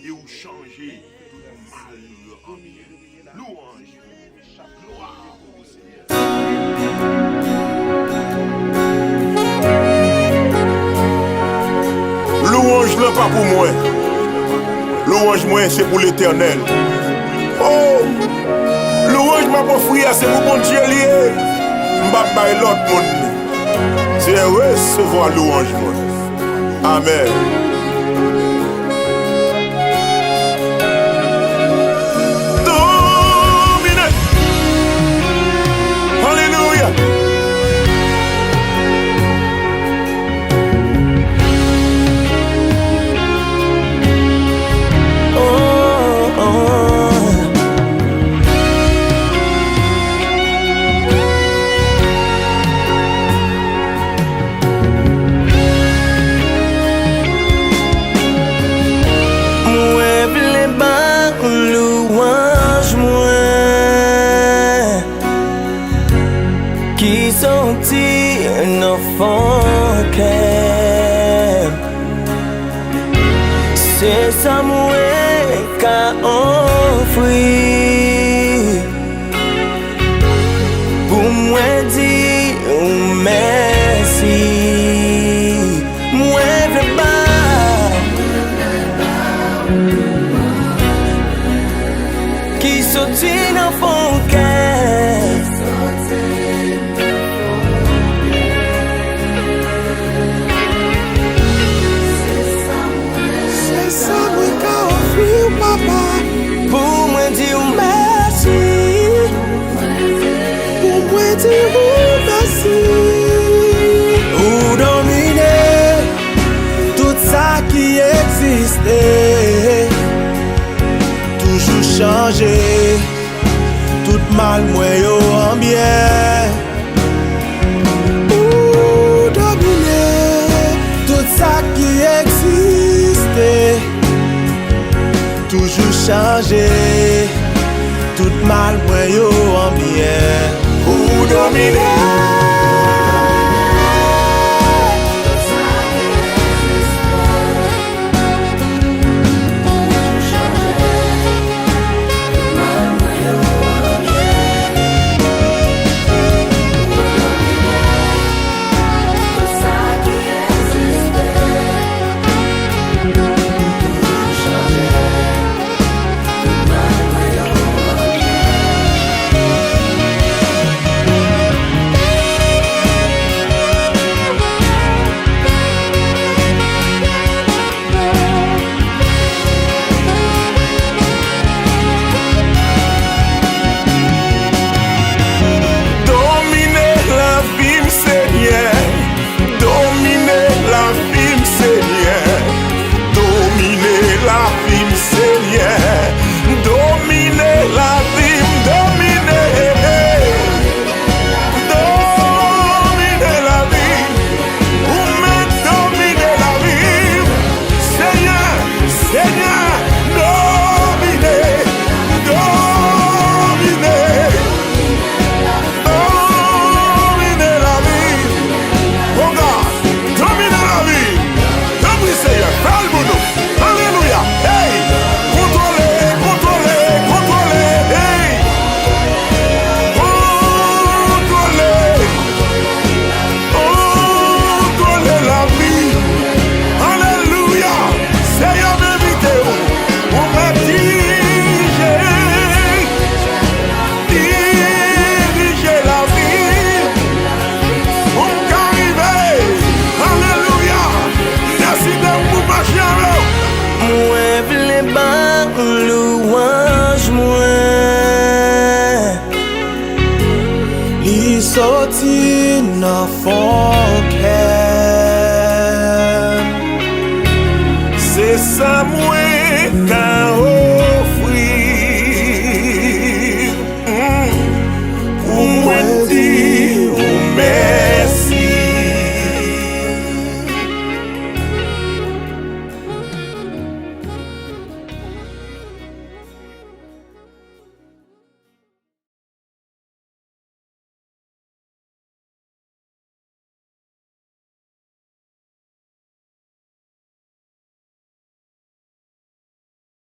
et ou changer tout mal en bien. Louange, gloire au Seigneur. Louange n'est pas pour moi. Louange moi c'est pour l'Éternel. Oh, louange m'a pas fouillé, c'est pour bon Dieu lié. M'ba bay l'autre monde. C'est recevoir louange moi. Amen. Domine. Alléluia. Qui sorti un enfant qu'aime, c'est ça moi qu'a offert pour moi dire merci. Moi veux pas qui sorti un enfant qu'aime. Pour moi dire merci, pour moi dire merci. Ou dominer tout ça qui existait, toujours changer, tout mal moi yo en bien. Ou dominer tout ça qui existait, toujours changer, tout mal moi yo en bien. Ou dominer. Sorti nan fond qu'aime, C'est ça moi